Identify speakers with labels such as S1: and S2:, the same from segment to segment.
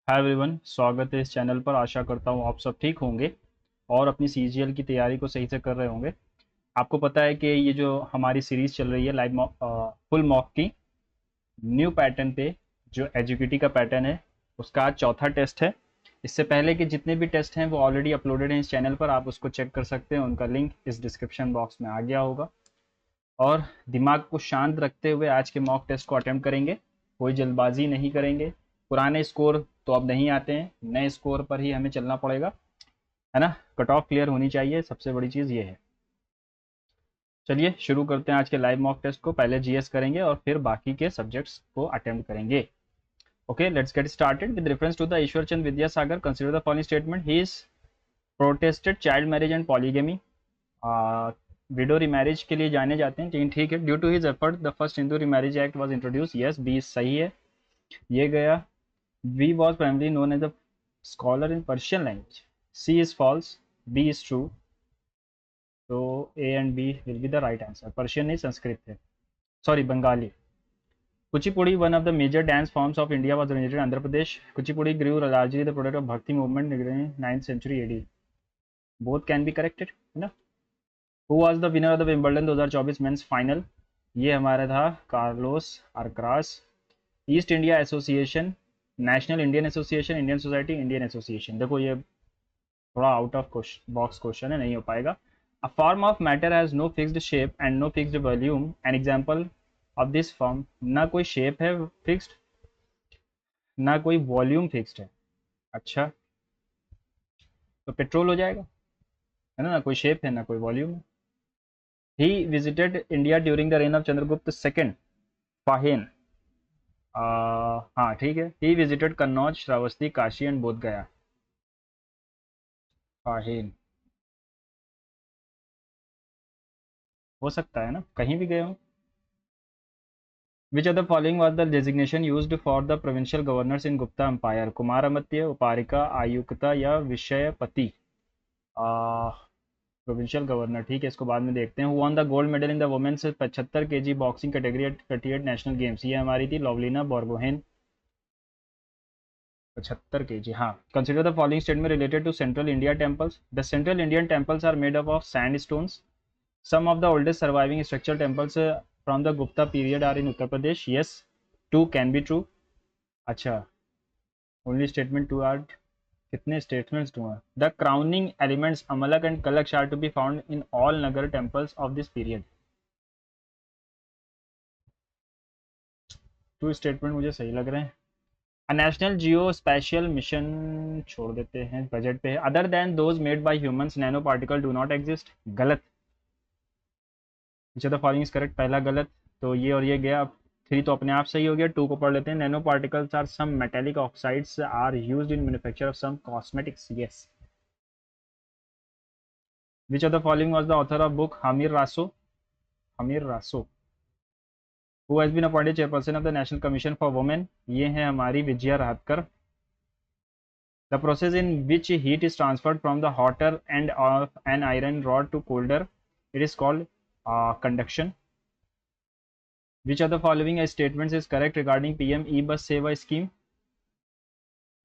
S1: Hi everyone, स्वागत है इस चैनल पर। आशा करता हूँ आप सब ठीक होंगे और अपनी सीजीएल की तैयारी को सही से कर रहे होंगे। आपको पता है कि ये जो हमारी सीरीज चल रही है लाइव मॉक, फुल मॉक की न्यू पैटर्न पे, जो एजुकेटी का पैटर्न है उसका आज चौथा टेस्ट है। इससे पहले के जितने भी टेस्ट हैं वो ऑलरेडी अपलोडेड हैं इस चैनल पर, आप उसको चेक कर सकते हैं। उनका लिंक इस डिस्क्रिप्शन बॉक्स में आ गया होगा। और दिमाग को शांत रखते हुए आज के मॉक टेस्ट को अटेम्प्ट करेंगे, कोई जल्दबाजी नहीं करेंगे। पुराने स्कोर तो अब नहीं आते हैं, नए स्कोर पर ही हमें चलना पड़ेगा, है ना। कट ऑफ क्लियर होनी चाहिए, सबसे बड़ी चीज़ ये है। चलिए शुरू करते हैं आज के लाइव मॉक टेस्ट को। पहले जीएस करेंगे और फिर बाकी के सब्जेक्ट्स को अटेम्प्ट करेंगे। Okay, let's get started. With reference to the Ishwar Chand Vidyasagar, consider the following statement. He is protested child marriage and polygamy. Widow remarriage के लिए जाने जाते हैं, लेकिन ठीक है। Due to his effort the first Hindu remarriage act was introduce. Yes, B सही है, ये गया। He was primarily known as a scholar in Persian language. C is false, B is true. तो ए and B will be the right answer. Persian नहीं, संस्कृत है, sorry Bengali. Kuchipudi, one of the major dance forms of India, was originated in Andhra Pradesh. Kuchipudi grew largely the product of Bhakti movement in 9th century AD. Both can be corrected, है ना। Who was the winner of the Wimbledon 2024 men's final? ये हमारा था Carlos Alcaraz. East India Association, National Indian Association, Indian Society, Indian Association. देखो ये थोड़ा out of box question है, नहीं हो पाएगा। A form of matter has no fixed shape and no fixed volume. An example of this form. ना कोई shape है फिक्स्ड, ना कोई वॉल्यूम फिक्स्ड है। अच्छा, तो पेट्रोल हो जाएगा, है ना। ना कोई शेप है, ना कोई वॉल्यूम है। He visited India during the rain of Chandragupta second. फाहिन। हाँ ठीक है। He visited Kannauj, Shravasti, Kashi and बोध गया। फाहिन हो सकता है ना, कहीं भी गए हो। Which of the following was the designation used for the provincial governors in Gupta empire? कुमारमत्य, उपारिका, आयुक्ता या विषयपति। प्रोविंशियल गवर्नर, ठीक है, इसको बाद में देखते हैं। Won the gold medal in the women's 75 kg boxing category at 38 national games? ये हमारी थी लवलीना बोरगोहेन। 75 kg, हाँ। Consider the following statement related to central India temples. The central Indian temples are made up of sand stones. Some of the oldest surviving structural temples from the Gupta period are in Uttar Pradesh. Yes, two can be true. अच्छा, only statement two are, कितने statements two हैं? The crowning elements Amalak and Kalaksh are to be found in all Nagar temples of this period. Two statement मुझे सही लग रहे हैं। A national geospatial mission छोड़ देते हैं, बजट पे है। Other than those made by humans, nanoparticle do not exist. गलत। विच of the following is correct? पहला गलत, तो ये और ये गया। थ्री तो अपने आप सही हो गया, टू को पढ़ लेते हैं। Nano particles are some metallic oxides are used in manufacture of some cosmetics. Yes. Which of the following was the author of book Hammir Raso? Hammir Raso. Who has been appointed chairperson of the National Commission for Women? ये है हमारी Vijaya Rahatkar. The process in which heat is transferred from the hotter end of an iron rod to colder? It is called conduction. Which of the following statements is correct regarding PM E-Bus Seva scheme?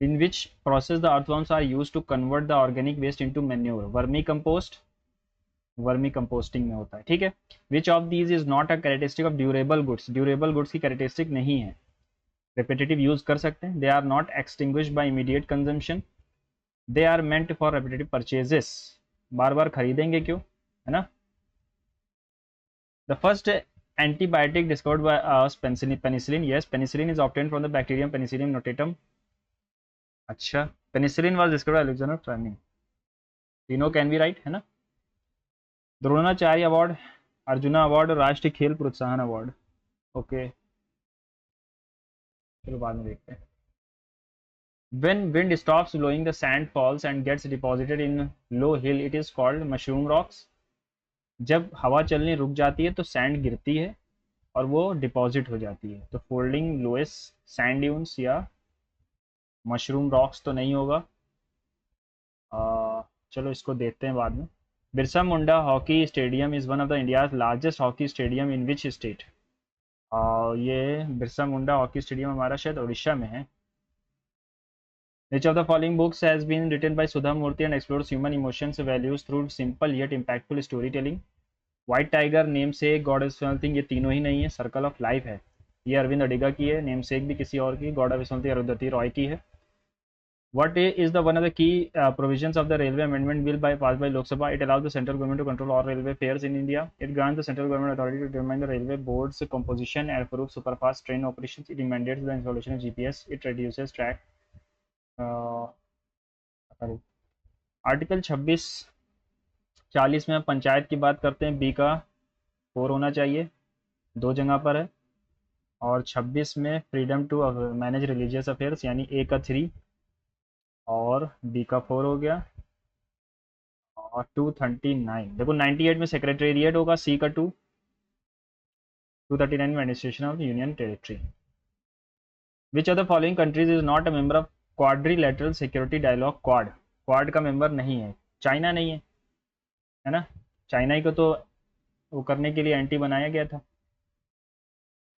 S1: In which process the earthworms are used to convert the organic waste into manure? Vermi compost, vermi composting में होता है, ठीक है। Which of these is not a characteristic of durable goods? Durable goods की characteristic नहीं है, repetitive use कर सकते हैं। They are not extinguished by immediate consumption. They are meant for repetitive purchases. बार बार खरीदेंगे क्यों, है ना। The first antibiotic discovered by us, penicillin. Yes, penicillin is obtained from the bacterium Penicillium notatum. अच्छा, penicillin was discovered by Alexander Fleming. तीनों can be right, है ना। द्रोणाचार्य अवार्ड, अर्जुना अवार्ड, राष्ट्रीय खेल प्रोत्साहन अवार्ड। ओके, चलो बाद में देखते हैं। When wind stops blowing, the sand falls and gets deposited in low hill. It is called mushroom rocks. जब हवा चलनी रुक जाती है तो सैंड गिरती है और वो डिपॉजिट हो जाती है, तो फोल्डिंग लोएस सैंड ड्यून्स या मशरूम रॉक्स तो नहीं होगा। चलो इसको देखते हैं बाद में। Birsa Munda hockey stadium is one of the India's largest hockey stadium in which state? ये बिरसा मुंडा हॉकी स्टेडियम हमारा शायद उड़ीसा में है। Which of the following books has been written by Sudha Murthy and explores human emotions values through simple yet impactful storytelling? White tiger, name से God of something, ये तीनों ही नहीं है। सर्कल ऑफ लाइफ है, ये अरविंद अडिगा की है। नेम से भी किसी और की, God of something Arundhati Roy की है। What is the one of the key provisions of the railway amendment bill passed by Lok Sabha? It allows the central government to control all railway fares in India. It grants the central government authority to determine the railway board's composition and approve superfast train operations. It mandates the installation of GPS. It reduces track. Article 26-40 में पंचायत की बात करते हैं, B का 4 होना चाहिए, 2 जगह पर है। और 26 में freedom to manage religious affairs, यानी ए का 3 और बी का 4 हो गया। और 239 देखो, 98 में सेक्रेटेरिएट होगा, सी का 2, 239 में administration of union territory. Which of the following countries is not a member of quadrilateral security dialogue? Quad का मेंबर नहीं है, चाइना नहीं है ना। चाइना ही को तो वो करने के लिए एंटी बनाया गया था।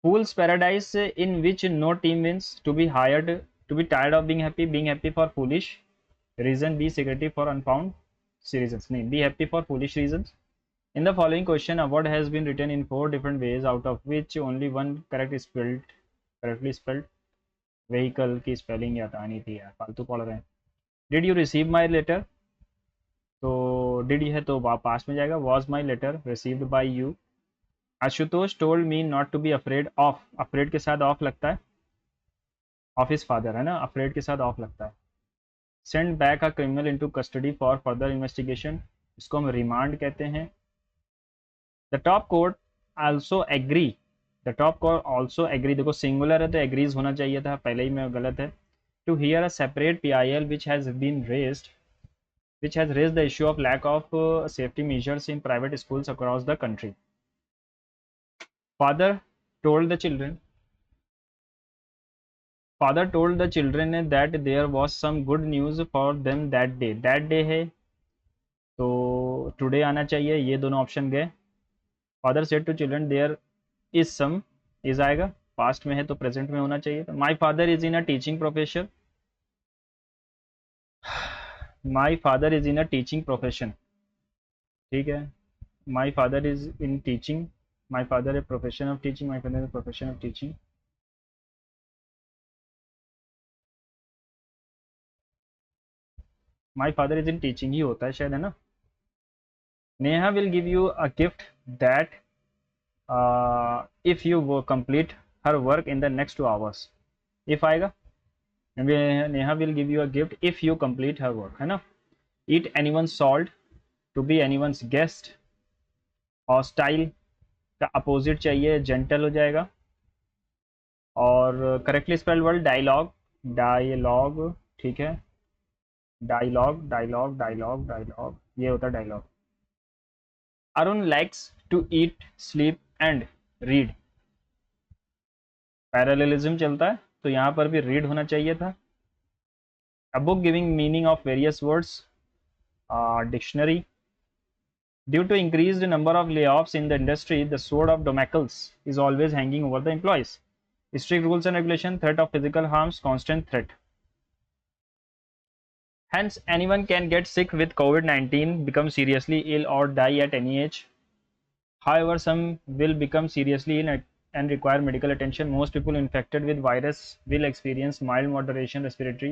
S1: Fool's paradise in which no team wins, to be hired, to be tired of being happy for foolish reason, be security for unfound reasons, नहीं, be happy for foolish reasons. In the following question, a word has been written in 4 different ways, out of which only one correctly spelled. Vehicle की spelling याद आनी थी यार, फालतू पढ़ रहे हैं। Did you receive my letter? तो did है तो पास में जाएगा। Was my letter received by you? Ashutosh told me not to be afraid of, afraid के साथ ऑफ लगता है, of his father है ना, afraid के साथ ऑफ लगता है। Send back a criminal into custody for further investigation, इसको हम रिमांड कहते हैं। The top court also agree, the top court also agree, देखो सिंगुलर है तो एग्रीज होना चाहिए था, पहले ही में गलत है। To hear a separate PIL which has raised the issue of lack of safety measures in private schools across the country. Father told the children that there was some good news for them that day. That day है तो today आना चाहिए, ये दोनों option गए। Father said to children there is some, is आएगा, past में है तो प्रेजेंट में होना चाहिए। My father is in a teaching profession, my father is in a teaching profession, ठीक है। My father is in teaching, my father a profession of teaching, my father a profession of teaching. My father is in teaching ही होता है शायद, है ना। Neha will give you a gift that if you complete her work in the next 2 hours, if आएगा। Neha will give you a gift if you complete her work, है ना। Eat anyone salt, to be anyone's guest. Hostile का opposite चाहिए, gentle हो जाएगा। और correctly spelled word dialogue, dialogue, ठीक है, डायलॉग डायलॉग डायलॉग डायलॉग, ये होता है dialogue. Arun likes to eat sleep and read, parallelism चलता है तो यहाँ पर भी रीड होना चाहिए था। A book giving meaning of various words, dictionary. Due to increased number of layoffs in the industry, the sword of Damocles is always hanging over the employees. Strict rules and regulation, threat of physical harms, constant threat. Hence, anyone can get sick with COVID-19, become seriously ill or die at any age. However, some will become seriously ill and require medical attention. Most people infected with virus will experience mild moderation respiratory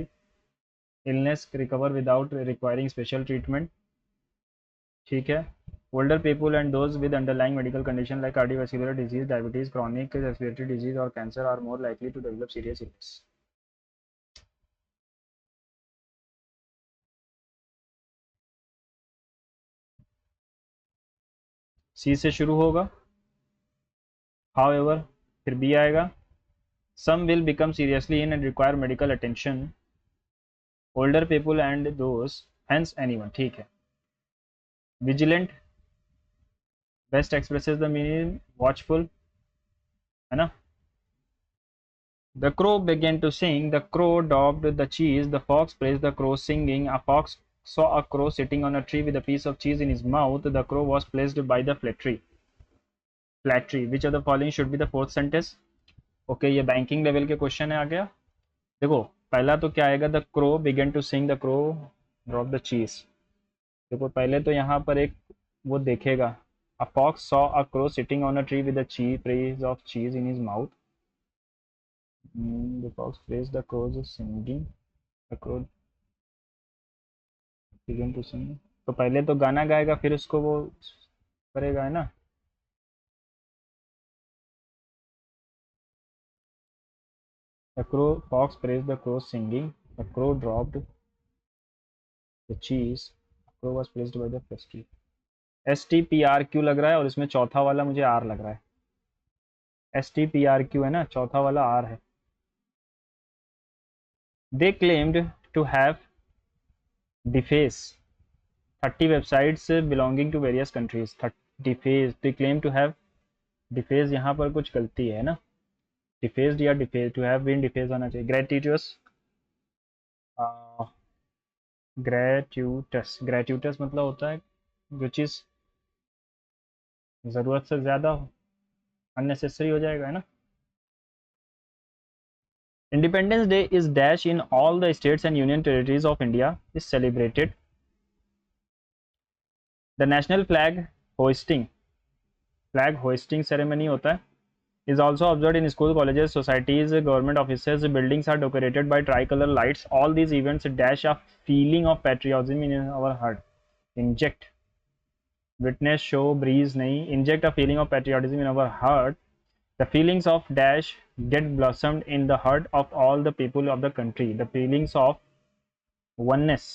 S1: illness, recover without requiring special treatment. ठीक है। Older people and those with underlying medical condition like cardiovascular disease, diabetes, chronic respiratory disease or cancer are more likely to develop serious illness. सी से शुरू होगा, however फिर B आएगा। Some will become seriously ill and require medical attention. Older people and those, hence anyone, ठीक है। Vigilant best expresses the meaning watchful, है ना। The crow began to sing, the crow daubed the cheese, the fox praised the crow singing. A fox saw a crow sitting on a tree with a piece of cheese in his mouth. The crow was pleased by the flattery. Which of the following should be the fourth sentence? Okay, ये banking level के question है आ गया। देखो पहला तो क्या आएगा, the crow began to sing, the crow drop the cheese. देखो पहले तो यहाँ पर एक वो देखेगा, a fox saw a crow sitting on a tree with a cheese trace of cheese in his mouth. The fox praise the crow's singing, the crow began to sing. तो पहले तो गाना गाएगा फिर उसको वो करेगा, है ना। The crow fox praise the crow singing, the crow dropped the cheese, crow was praised by the festive. S T P R Q लग रहा है और इसमें चौथा वाला मुझे आर लग रहा है। S T P R Q है ना, चौथा वाला आर है। They claimed to have deface 30 websites belonging to various countries. Deface, they claim to have deface, यहाँ पर कुछ गलती है ना। डिफेस्ड या deface, to have been deface होना चाहिए। ग्रेटिट्यूस, ग्रेट्यूटस, ग्रेट्यूटस मतलब होता है जो चीज़ ज़रूरत से ज़्यादा हो, अननेसेसरी हो जाएगा, है ना। Independence day is dash in all the states and union territories of India is celebrated. The national flag hoisting ceremony होता है। is also observed in school, colleges, societies, government offices. Buildings are decorated by tricolor lights. All these events dash a feeling of patriotism in our heart. Inject, witness, show, breeze, nahi. Inject a feeling of patriotism in our heart. The feelings of dash get blossomed in the heart of all the people of the country. The feelings of oneness.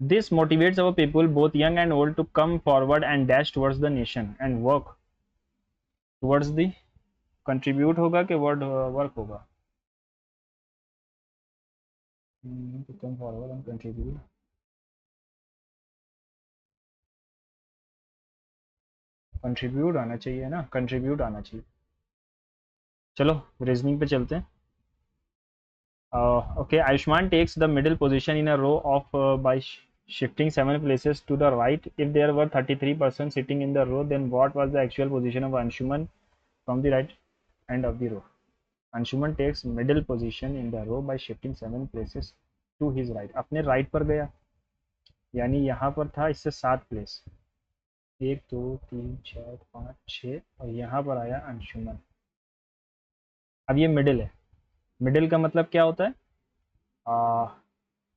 S1: This motivates our people, both young and old, to come forward and dash towards the nation and work towards the contribute होगा कि word work होगा, to come forward and contribute। Contribute आना चाहिए ना, contribute आना चाहिए। चलो reasoning पे चलते हैं। Okay, Ayushman takes the middle position in a row of by shifting 7 places to the right. If there were 33 persons sitting in the row, then what was the actual position of Anshuman from the right end of the row? Anshuman takes middle position in the row by shifting 7 places to his right. अपने right पर गया, यानी यहाँ पर था इससे 7 place, 1 2 3 4 5 6, और यहाँ पर आया अंशुमन। अब ये मिडिल है, मिडिल का मतलब क्या होता है,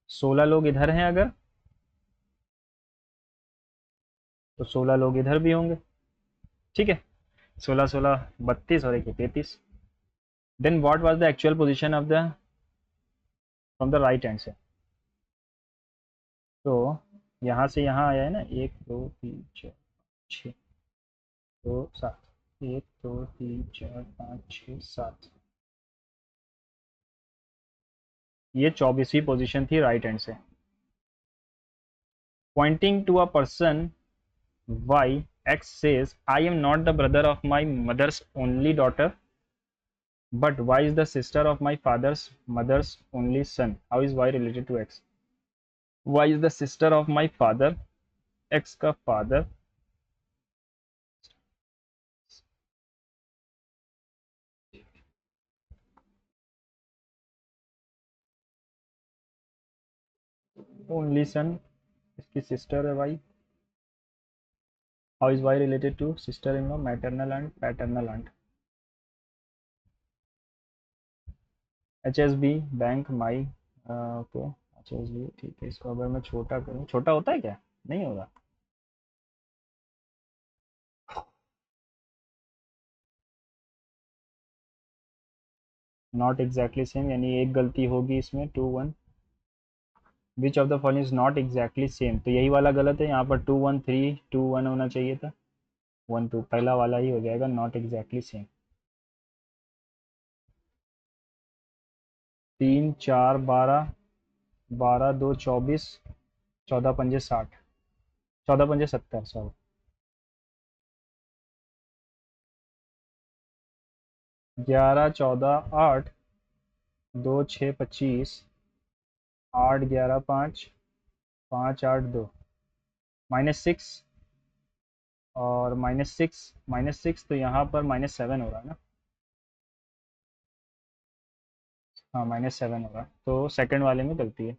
S1: 16 लोग इधर हैं अगर, तो 16 लोग इधर भी होंगे, ठीक है। 16 16 32 और एक 33। Then what was the actual position of the from the right hand से, तो यहाँ से यहाँ आया है ना, 1 2 3 4 5 6, 2 7, 1 2 3 4 5 6 7, ये 24वीं पोजीशन थी राइट हैंड से। Pointing to a person Y, X says, I am not the brother of my mother's only daughter, but Y is the sister of my father's mother's only son. How is Y related to X? Y is the sister of my father, X का father, only son, इसकी sister है Y. How is Y related to sister-in-law, maternal aunt, paternal aunt? HSB bank my, okay HSB, ठीक है। इसको अगर मैं छोटा करूँ, छोटा होता है क्या, नहीं होगा। नॉट एग्जैक्टली सेम, यानी एक गलती होगी इसमें, 2 1। विच of the following is not exactly same, तो यही वाला गलत है, यहाँ पर 2 1 3 2 1 होना चाहिए था, 1 2, पहला वाला ही हो जाएगा, नॉट एग्जैक्टली सेम। 3 4 12, 12 2 24, 14 5 60, 14 5 70, सॉरी। 11 14 8, 2 6 25, 8 11 5, 5 8 2, -6, और -6 तो यहाँ पर -7 हो रहा है ना। हाँ -7 होगा, तो सेकंड वाले में गलती है।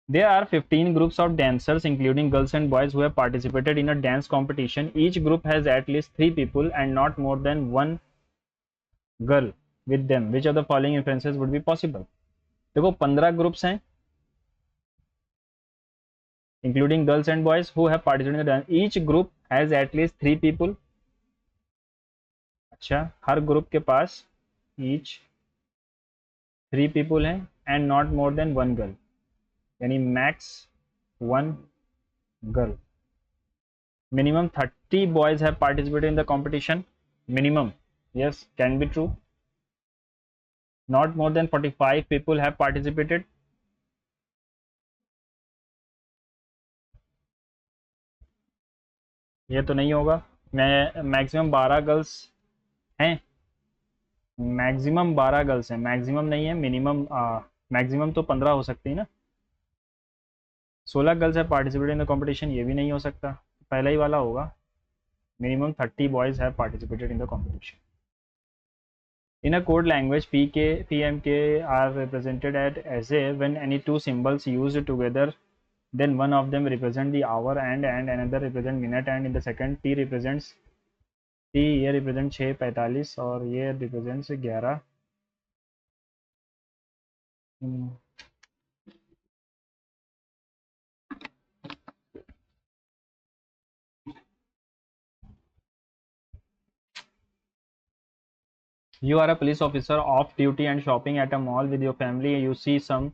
S1: There are 15 groups of dancers, including girls and boys, who have participated in a dance competition. Each group has at least 3 people and not more than one girl with them. Which of the following inferences would be possible? देखो 15 groups हैं, including girls and boys, who have participated in the dance. Each group has at least 3 people. अच्छा, हर group के पास each 3 people हैं and not more than one girl, यानी max 1 girl. Minimum 30 boys have participated in the competition. Minimum, yes, can be true. Not more than 45 people have participated. ये तो नहीं होगा. मैं maximum 12 girls हैं. Maximum 12 girls हैं, maximum नहीं है, मिनिमम. मैक्सिमम तो 15 हो सकती है ना. 16 गर्ल्स है पार्टिसिपेटेड इन द कंपटीशन, ये भी नहीं हो सकता, पहला ही वाला होगा. Minimum 30 boys have participated in the competition. In a code language, PK, PMK are represented as a when any two symbols used together, then one of them represent the hour and another represent minute, and in the second T represents T, ये represent 6:45 और ये represents 11. You are a police officer off duty and shopping at a mall with your family. You see some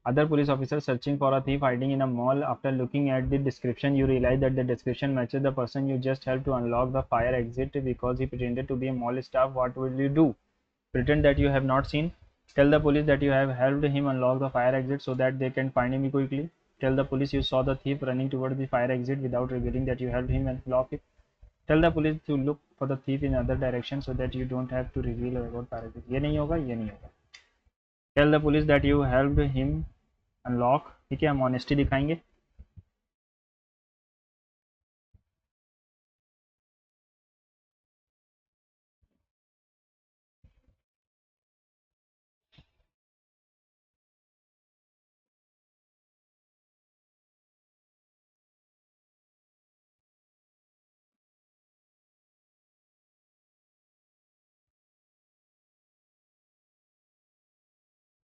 S1: other police officers searching for a thief hiding in a mall. After looking at the description, you realize that the description matches the person you just helped to unlock the fire exit because he pretended to be a mall staff. What will you do? Pretend that you have not seen. Tell the police that you have helped him unlock the fire exit so that they can find him quickly. Tell the police you saw the thief running toward the fire exit without revealing that you helped him unlock it. Tell the police to look for the thief in other direction so that you don't have to reveal about fire exit. ये नहीं होगा, ये नहीं होगा. Tell the police that you helped him unlock. ठीक है, हम honesty दिखाएंगे.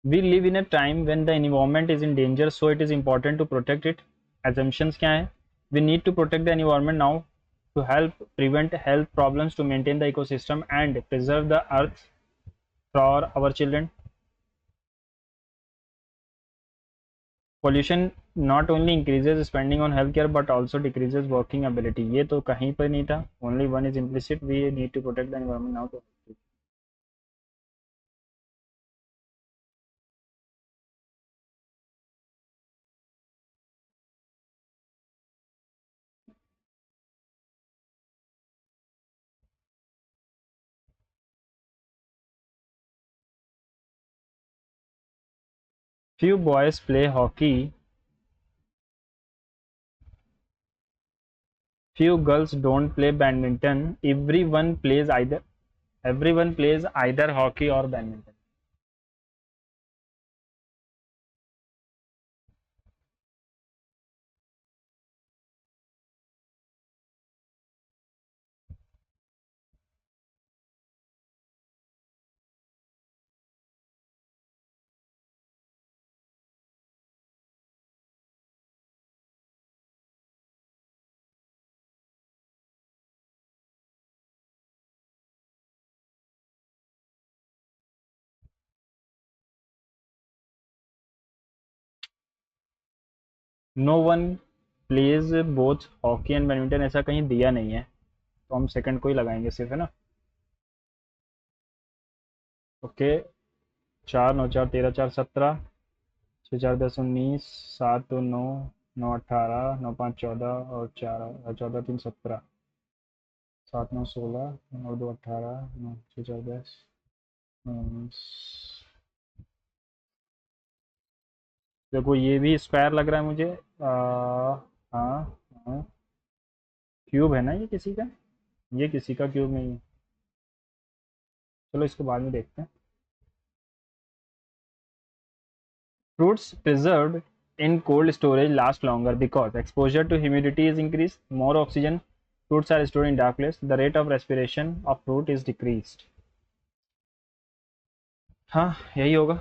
S1: We live in a time when the environment is in danger, so it is important to protect it. Assumptions क्या है? We need to protect the environment now to help prevent health problems, to maintain the ecosystem and preserve the earth for our children. Pollution not only increases spending on healthcare but also decreases working ability. ये तो कहीं पर नहीं था. Only one is implicit. We need to protect the environment now to. Few boys play hockey. Few girls don't play badminton. Everyone plays either hockey or badminton. No one plays both hockey and badminton, ऐसा कहीं दिया नहीं है, तो हम second को ही लगाएंगे सिर्फ, है ना. ओके. 4 9 4 13 4 17, 6 4 10 19, 7 2 9, 9 18, 9 5 14 और 4 14 3 17, 7 9 16, 9 2 18, 9 6 4 10. देखो ये भी स्क्वायर लग रहा है मुझे. हाँ हाँ, क्यूब है ना ये किसी का. ये किसी का क्यूब नहीं है. चलो इसको बाद में देखते हैं. Fruits preserved in cold storage last longer because exposure to humidity is increased, more oxygen. Fruits are stored in dark place. The rate of respiration of fruit is decreased. हाँ यही होगा.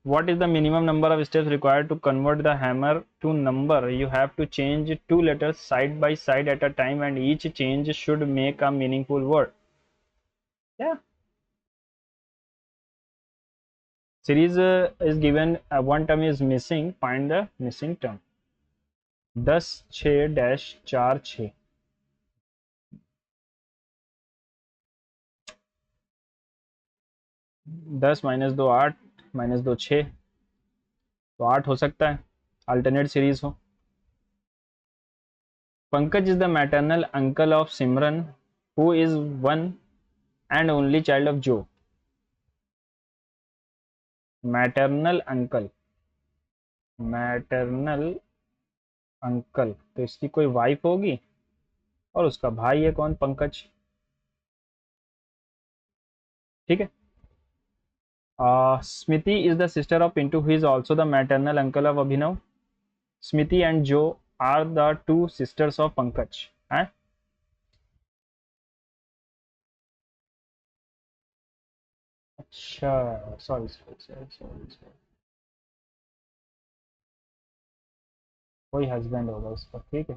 S1: What is the minimum number of steps required to convert the hammer to number? You have to change two letters side by side at a time, and each change should make a meaningful word. Yeah. Series is given, one term is missing. Find the missing term. 10 6 dash 4 6. 10 minus 2 8 minus 2 6, तो 8 हो सकता है. Alternate series हो. Pankaj is the maternal uncle of Simran who is one and only child of जो. Maternal uncle, maternal uncle, तो इसकी कोई wife होगी और उसका भाई है कौन, पंकज. ठीक है. Smriti is the sister of Pintu who is also the maternal uncle of Abhinav. Smriti and Jo are the two sisters of Pankaj. है. अच्छा, सॉरी सॉरी सॉरी सॉरी, कोई हस्बैंड होगा उसका. ठीक है.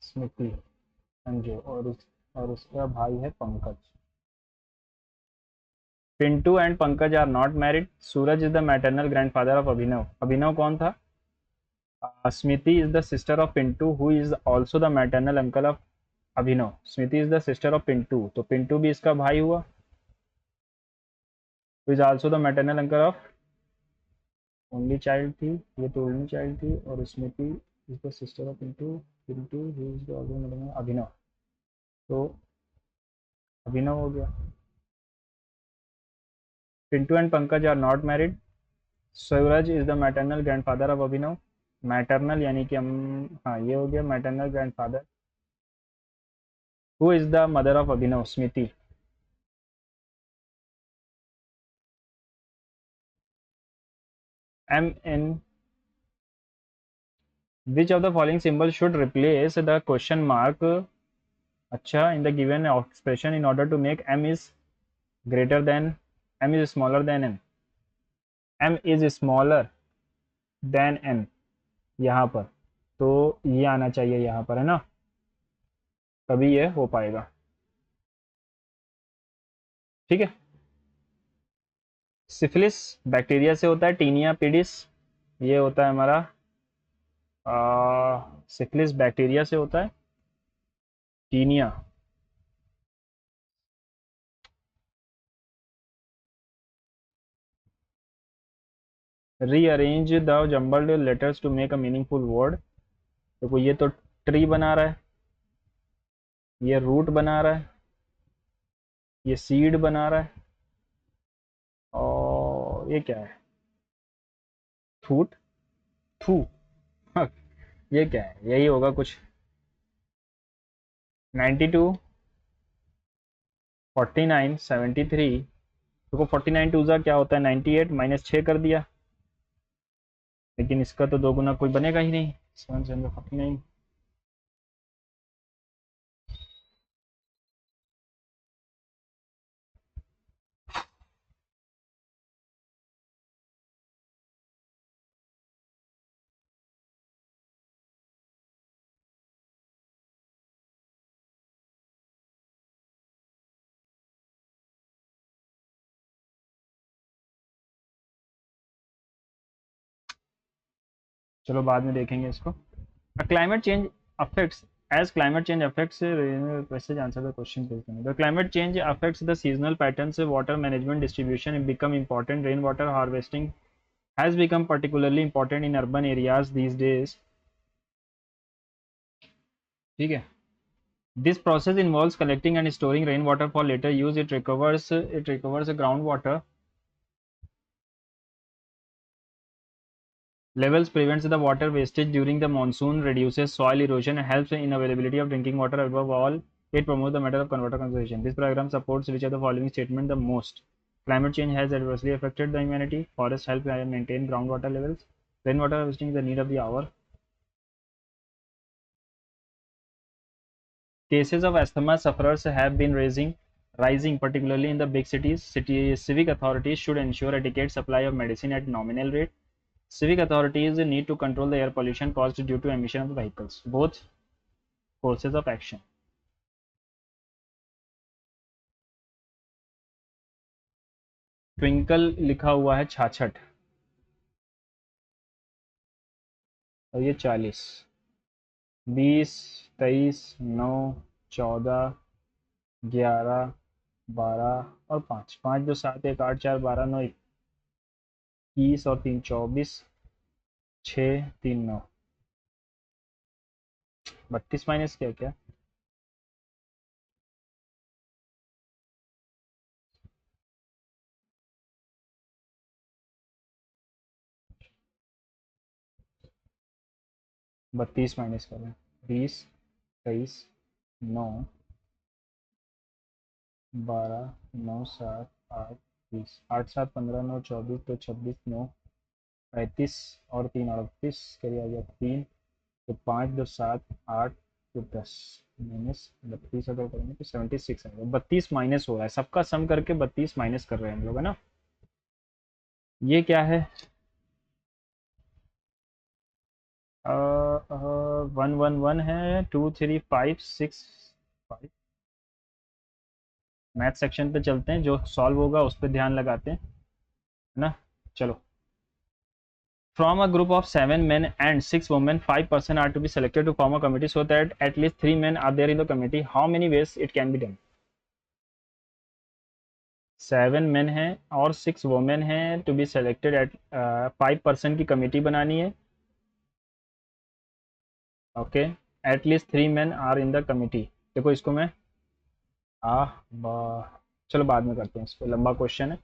S1: स्मृति अंजू और उसका भाई है Pankaj. Pintu and Pankaj are not married. Suraj is the maternal grandfather of Abhinav. Abhinav कौन था. Smriti is the sister of Pintu who is also the maternal uncle of Abhinav. Smriti is the sister of Pintu, तो पिंटू भी इसका भाई हुआ, who is also the maternal uncle of. Only child थी, ये तो ओनली चाइल्ड थी, और Smriti is the sister of Pintu. Pintu who is the Abhinav, तो अभिनव हो गया. Pintu and Pankaj are not married. Suraj is the maternal grandfather of Abhinav. Maternal यानी कि हम, हाँ ये हो गया maternal grandfather. Who is the mother of Abhinav. Smriti. M N. Which of the following symbol should replace the question mark. अच्छा, in the given expression in order to make M is greater than, M is smaller than N. M is smaller than N यहाँ पर, तो ये आना चाहिए यहाँ पर, है ना, तभी ये हो पाएगा. ठीक है. सिफिलिस बैक्टीरिया से होता है. टीनिया पीडिस ये होता है हमारा, सिफिलिस बैक्टीरिया से होता है. Tinea. Rearrange the jumbled letters to make a meaningful word. देखो ये तो ट्री बना रहा है, ये रूट बना रहा है, ये सीड बना रहा है, और ये क्या है, थूट, थू. ये क्या है, यही होगा कुछ. 92 49 73. देखो 49 टू ज़ा क्या होता है 98, माइनस 6 कर दिया, लेकिन इसका तो दो गुना कोई बनेगा ही नहीं. 7 7 49. चलो बाद में देखेंगे इसको. Climate change affects, as climate change affects passage answer the question. The climate change affects the seasonal patterns, water management distribution become important. Rainwater harvesting has become particularly important in urban areas these days. ठीक है. This process involves collecting and storing rainwater for later use. It recovers groundwater levels, prevents the water wastage during the monsoon, reduces soil erosion, helps in availability of drinking water. Above all, It promotes the matter of converter conservation. This program supports which of the following statement the most? Climate change has adversely affected the humanity. Forests help maintain groundwater levels. Rainwater harvesting is the need of the hour. Cases of asthma sufferers have been rising particularly in the big cities. Civic authorities should ensure adequate supply of medicine at nominal rate. Civic authorities need to control the air pollution caused due to emission of vehicles. Both courses of action. Twinkle लिखा हुआ है 66 और ये 40, 20, 23, 9, 14, 11, 12 और 5, 5 2 7 1 8 4 12 9 21 और 3 24, 6 3 9, 32 minus क्या क्या 32 minus करें 20, 23, 9, 12, 9 7 8 20, 8 7 15 9 24 तो 26 9 35 और 3 38 करिए आ गया 3 तो 5 2 7 8 तो 10 माइनस 32 अगर करेंगे तो 76 आएगा 32 माइनस हो रहा है सबका सम करके 32 माइनस कर रहे हैं हम लोग है ना ये क्या है 1 1 1 है 2 3 5 6 5 मैथ सेक्शन पे चलते हैं जो सॉल्व होगा उस पर ध्यान लगाते हैं है ना चलो From a group of 7 men and 6 women, 5 persons are to be selected to form a committee so that at least 3 men are there in the committee. How many ways it can be done? 7 men हैं और 6 women हैं to be selected at 5 person की committee बनानी है. Okay, at least 3 men are in the committee. देखो इसको मैं चलो बाद में करते हैं इसको लंबा क्वेश्चन है.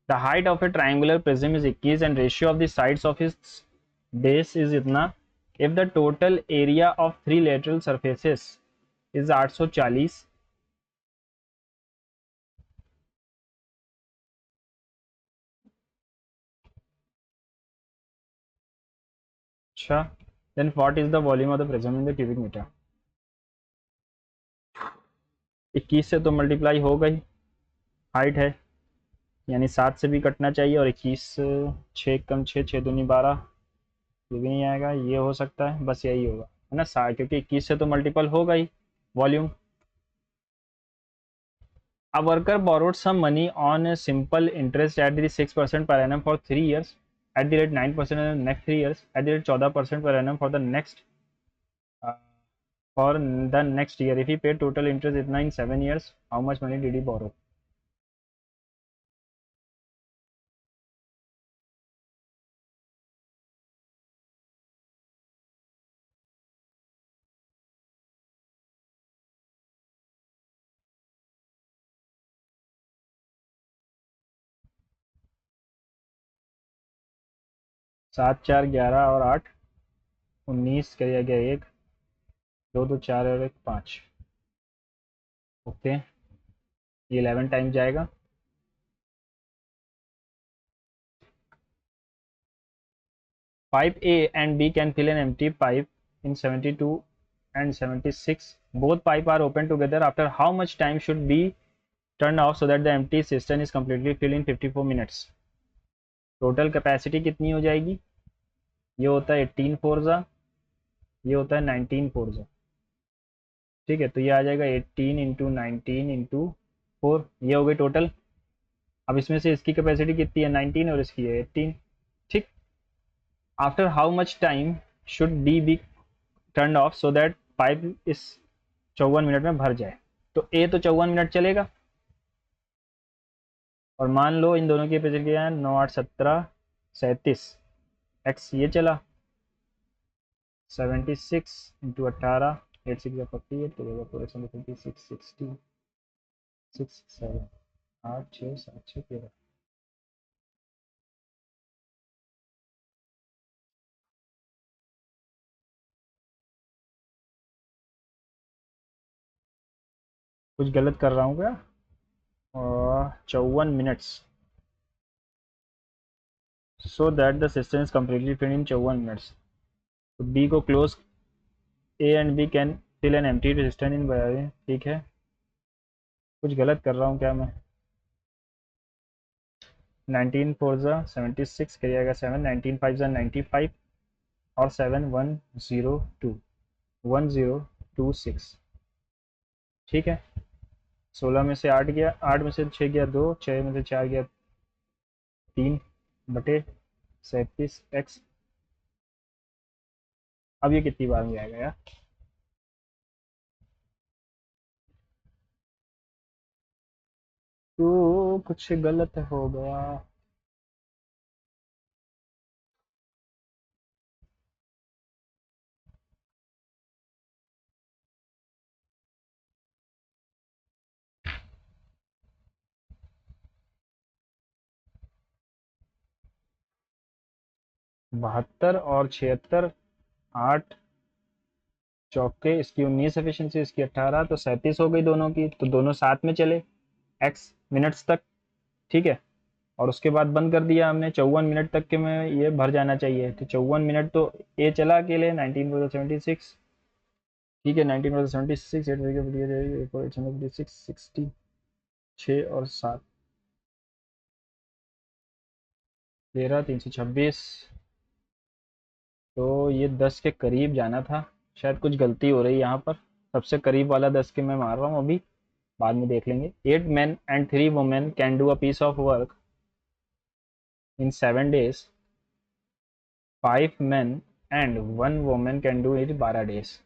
S1: The height of a triangular prism is 21 and ratio of the sides of its base is इतना. If the total area of 3 lateral surfaces is 840, अच्छा, then what is the volume of the prism in the cubic meter? 21 से तो multiply हो गई, height है यानी 7 से भी कटना चाहिए और 21 6 कम 6 6 दूनी 12 ये भी नहीं आएगा, ये हो सकता है बस यही होगा है ना 7 क्योंकि 21 से तो मल्टीपल हो गई volume. A worker borrowed some money on a simple interest at the 6% per annum for 3 years, at the rate 9% in the next 3 years, at the rate 14% per annum uh, for the next year. If he paid total interest itna in 7 years, how much money did he borrow? सात 4 11 और 8 19 किया गया 1 2 2 4 और 1 5. Okay, ये 11 time जाएगा. 5A and B can fill an empty pipe in 72 and 76. Both pipe are open together. After how much time should be turned off so that the empty cistern is completely filled in 54 minutes? Total capacity कितनी हो जाएगी? ये होता है 18 Forza, ये होता है 19 Forza. ठीक है, तो ये आ जाएगा 18 इंटू 19 इंटू 4, ये हो गई टोटल. अब इसमें से इसकी कैपेसिटी कितनी है 19 और इसकी है 18. ठीक, after how much time should D be turn off so that pipe इस 54 मिनट में भर जाए. तो ए तो 54 मिनट चलेगा और मान लो इन दोनों की कैपेसिटी है 9 8 17 37, एक्स ये चला 76 इंटू 18 8 6 48 तो पूरे 56 60 6 7 8 6 7 6 13. कुछ गलत कर रहा हूँ क्या? 54 minutes, so that the system is completely finish in 54 minutes. तो बी को close, A and B can fill an empty resistance in by, ठीक है। कुछ गलत कर रहा हूँ क्या मैं? 19 फोर ज़ा 76 करिएगा 7, 19 फाइव ज़ा 95 और 7 102 1026, ठीक है। 16 में से 8 गया, 8 में से 6 गया 2, 6 में से 4 गया 3 बटे 37 x। अब ये कितनी बार में आएगा यार? तो कुछ गलत हो गया। 72 और 76, 8 चौके, इसकी 19 एफिशिएंसी, इसकी 18, तो 37 हो गई दोनों की, तो दोनों साथ में चले एक्स मिनट्स तक, ठीक है। और उसके बाद बंद कर दिया हमने 54 मिनट तक के में ये भर जाना चाहिए, तो 54 मिनट तो ए चला अकेले 19/76, ठीक है। 19/76, 60, 6 और 7, 13, 326, तो ये 10 के करीब जाना था। शायद कुछ गलती हो रही है यहाँ पर, सबसे करीब वाला 10 के मैं मार रहा हूँ अभी, बाद में देख लेंगे। 8 men and 3 women can do a piece of work in 7 days. 5 men and 1 woman can do it 12 days.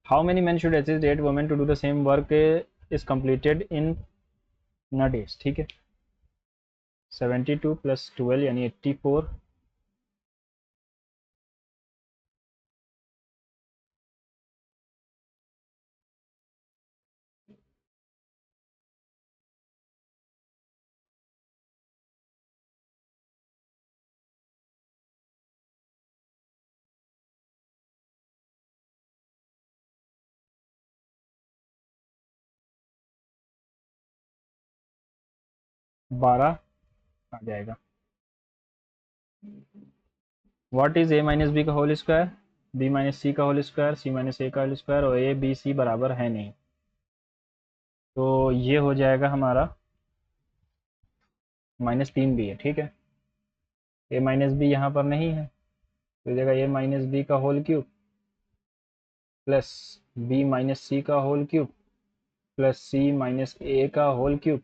S1: How many men should assist 8 women to do the same work is completed in days, ठीक है। 72 plus 12 यानी 84, 12 आ जाएगा। What is a minus B का whole square, b minus C का whole square, c minus A का whole square, और a b c बराबर है नहीं, तो ये हो जाएगा हमारा -3 भी है, ठीक है। a माइनस बी यहाँ पर नहीं है, तो हो जाएगा a माइनस बी का whole cube plus b minus C का whole cube plus c minus A का होल क्यूब,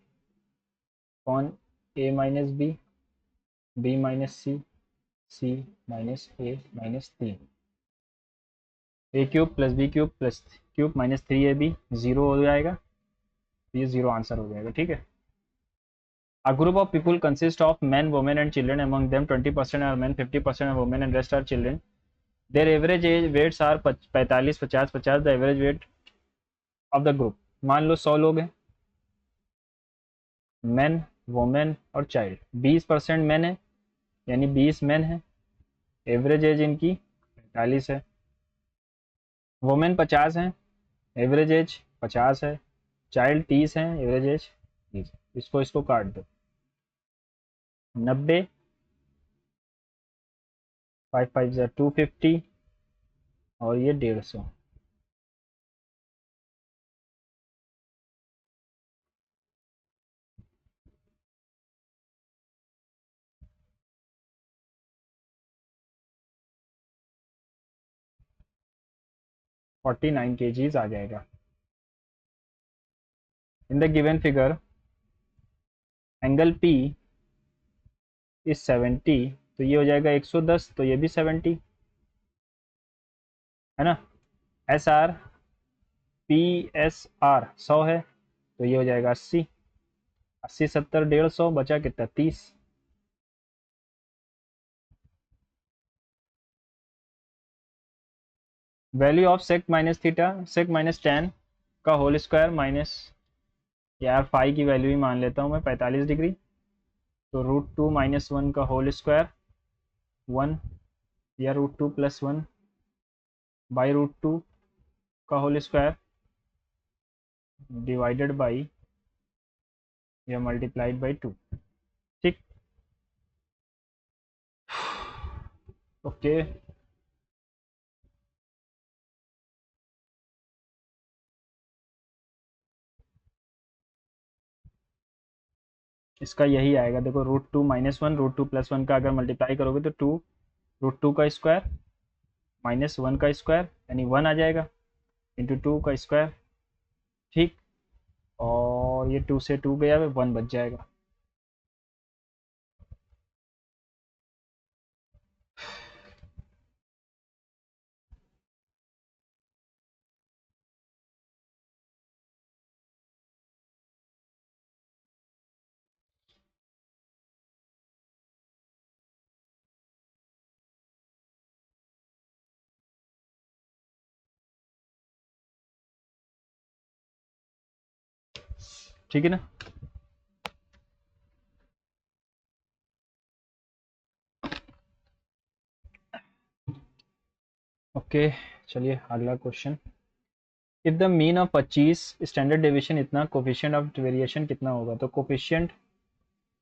S1: कौन a minus B minus C minus A minus 3, A cube plus B cube plus cube -3ab, 0 हो जाएगा, तो ये 0 answer हो जाएगा, ठीक है। A group of people consist of men, women and children. Among them 20% are men, 50% are women and rest are children. Their average age weights are 45, 50, 50, the average weight of the group. मान लो 100 लोग हैं, men, women और child। 20% men है, यानी 20 men है, average age इनकी 45 है। Women 50 हैं, एवरेज एज 50 है। चाइल्ड 30 हैं, एवरेज एज 30 है। इसको इसको काट दो, 90, 5 5 250 और ये 150। 49 kgs आ जाएगा। इन the given figure angle P is 70, तो ये हो जाएगा 110, तो ये भी 70 है ना। S R P S R 100 है, तो ये हो जाएगा 80, 80 70 150, बचा कितना 30। Value of sec minus theta, sec minus ten का होल स्क्वायर माइनस यार फाई की वैल्यू ही मान लेता हूँ मैं 45 डिग्री। तो √2 - 1 का होल स्क्वायर 1, या √2 + 1 बाई √2 का होल स्क्वायर डिवाइडेड बाई या मल्टीप्लाइड बाई 2। ठीक। ओके। इसका यही आएगा, देखो √2 - 1 √2 + 1 का अगर मल्टीप्लाई करोगे तो 2 √2 का स्क्वायर -1 का स्क्वायर यानी 1 आ जाएगा, इंटू 2 का स्क्वायर। ठीक। और ये 2 से 2 गया, 1 बच जाएगा। ठीक है ना। ओके। चलिए अगला question. If the mean of 25 standard deviation इतना, कोफिशिएंट ऑफ वेरिएशन कितना होगा? तो कोफिशिएंट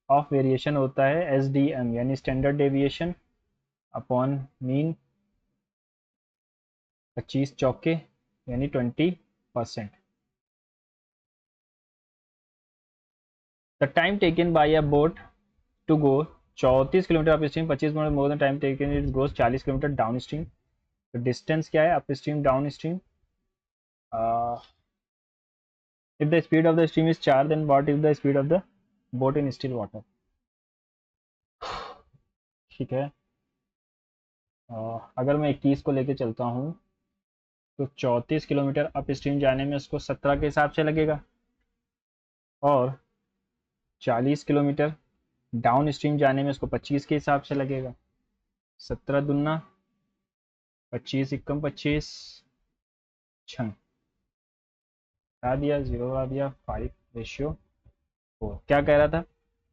S1: ऑफ वेरिएशन होता है SDM यानी स्टैंडर्ड डेविएशन अपॉन मीन 25 चौके यानी 20%। The time taken by a boat to go 34 kilometre upstream, 25 minute more than time taken it goes 40 kilometre downstream. तो distance क्या है upstream downstream? If the speed of the stream is 4 then what is the speed of the boat in still water? ठीक है। अगर मैं 21 को लेके चलता हूँ तो 34 किलोमीटर अप स्ट्रीम जाने में उसको 17 के हिसाब से लगेगा, और 40 किलोमीटर डाउन स्ट्रीम जाने में उसको 25 के हिसाब से लगेगा। 17 दूना 25 इक्कम 25 छन आ दिया, 0 आ दिया, 5:4। क्या कह रहा था?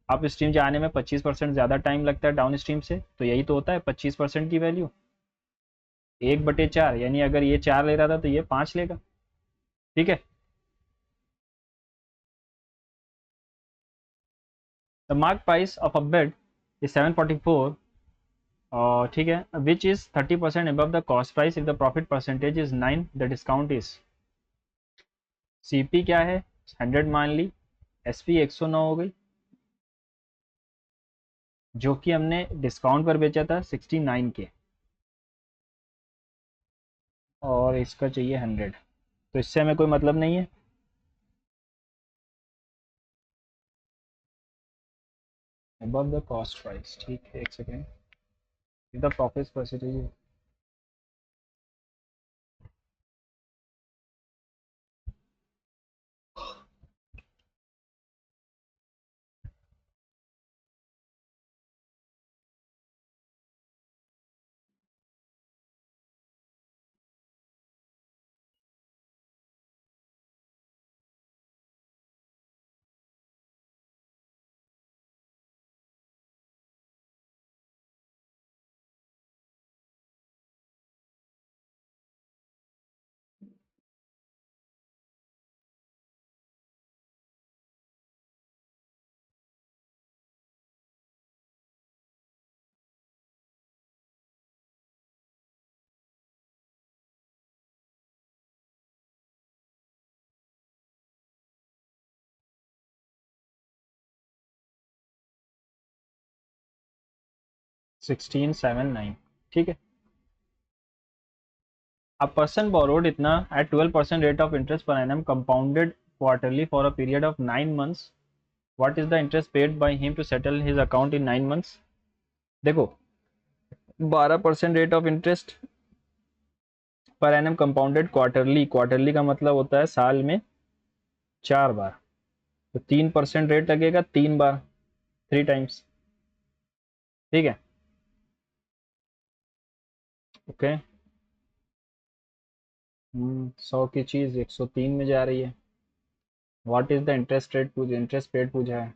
S1: अप स्ट्रीम जाने में 25% ज़्यादा टाइम लगता है डाउन स्ट्रीम से, तो यही तो होता है 25% की वैल्यू 1/4, यानी अगर ये 4 ले रहा था तो ये 5 लेगा। ठीक है। The mark price of a bed is 744, और ठीक है, which is 30% above the cost price. If the profit percentage is 9, the discount is. CP क्या है? 100 मान ली, SP 109 हो गई, जो कि हमने डिस्काउंट पर बेचा था 69 के, और इसका चाहिए 100, तो इससे हमें कोई मतलब नहीं है। above द कॉस्ट प्राइस, ठीक है, एक second. If the profit percentage, 1679। ठीक है। A person borrowed इतना at 12% rate of interest per annum compounded quarterly for a period of 9 months. What is the interest paid by him to settle his account in 9 months? देखो, 12% rate of interest per annum compounded quarterly, quarterly का मतलब होता है साल में 4 बार, तो 3% rate लगेगा 3 बार, 3 times. ठीक है। ओके। 100 की चीज 103 में जा रही है, what is the interest rate पूछा है।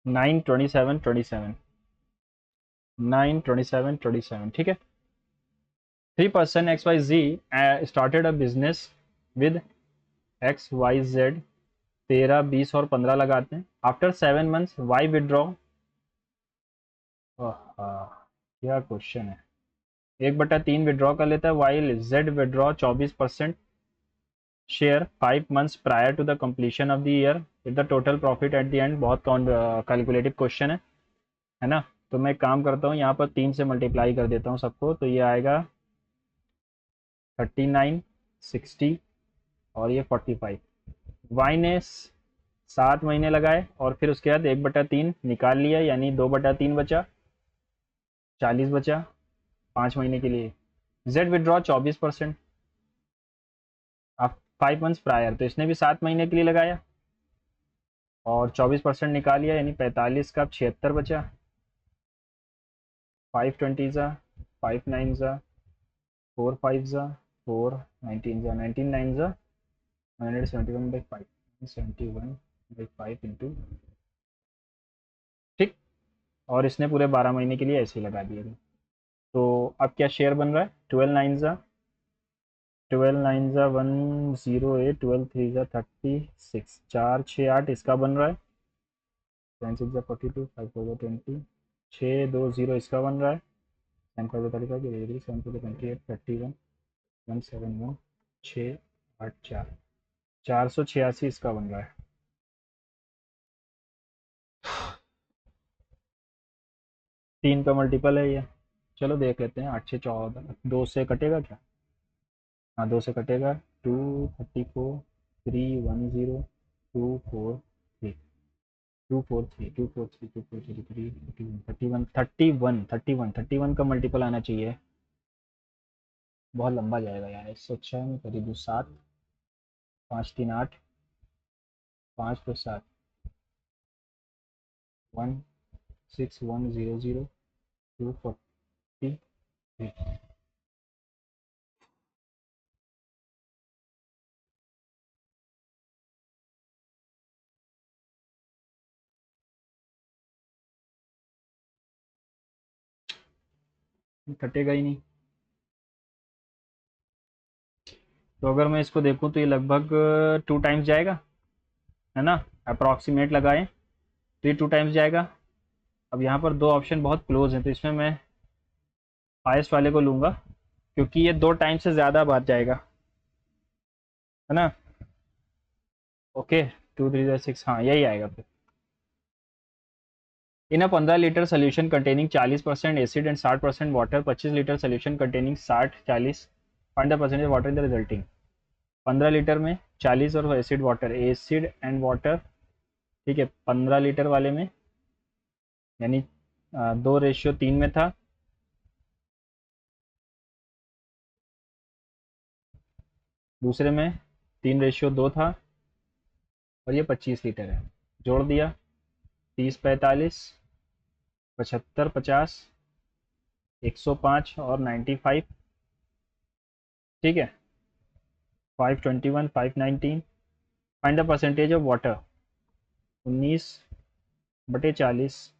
S1: Nine twenty seven twenty seven 9 27 27, ठीक है। 3% XYZ started a business with XYZ, 13 20 और 15 लगाते हैं। आफ्टर 7 months Y विड्रॉ, क्या क्वेश्चन है। 1/3 विड्रॉ कर लेता है, while Z withdraw 24% share 5 months prior to the completion of the year with the total profit at the end. बहुत calculative question है ना। तो मैं एक काम करता हूँ, यहाँ पर 3 से मल्टीप्लाई कर देता हूँ सबको, तो ये आएगा 39 60 और ये 45। वाई ने 7 महीने लगाए और फिर उसके बाद 1/3 निकाल लिया, यानी 2/3 बचा, 40 बचा 5 महीने के लिए। जेड विड्रॉ 24% आप 5 months प्रायर, तो इसने भी 7 महीने के लिए लगाया और 24% निकाल लिया, यानी 45 का 76 बचा। 5 20 ज़ा, 5 9 ज़ा, 4 5 ज़ा, 4 19 ज़ा, 19 9 ज़ा 171/5, 171/5 इंटू, ठीक। और इसने पूरे 12 महीने के लिए ऐसे ही लगा दिए थे। तो अब क्या शेयर बन रहा है, 12 9 ज़ा 108, 12 3 ज़ा 36, 4 6 8 इसका बन रहा है, 10 6 ज़ा 42, 5 4 ज़ा 20, 6 2 0 इसका बन रहा है, 7 5 ज़ा 35, 7 4 ज़ा 28, 31 171, 6 8 4, 486 इसका बन रहा है। 3 का मल्टीपल है ये। चलो देख लेते हैं, 8 6 14, 2 से कटेगा क्या, हाँ 2 से कटेगा। 2 34 3 10 2 4 3, 2 4 3 2 4 3 2 4 3 3 31 31 31 31 का मल्टीपल आना चाहिए। बहुत लंबा जाएगा यार, इससे अच्छा है मैं कर ही दूँ 7 5 3 8, 5 + 7 1 6 1 0 0 2 43। कटेगा ही नहीं। तो अगर मैं इसको देखूं तो ये लगभग 2 टाइम्स जाएगा, है ना। अप्रॉक्सीमेट लगाएं तो ये 2 टाइम्स जाएगा। अब यहाँ पर दो ऑप्शन बहुत क्लोज हैं, तो इसमें मैं हाईएस्ट वाले को लूँगा, क्योंकि ये 2 टाइम से ज़्यादा बात जाएगा, है ना। ओके, 2 3 6, हाँ यही आएगा फिर। इन अ 15 litre solution containing 40% acid and 60% water, 25 litre solution containing 60 40, find the percentage water in the resulting. 15 litre में 40 और acid water, acid and water, ठीक है। 15 लीटर वाले में यानी 2:3 में था, दूसरे में 3:2 था, और ये 25 लीटर है। जोड़ दिया, 30 45 75 50 105 और 95, ठीक है। 521 519, find the percentage of water. 19/40,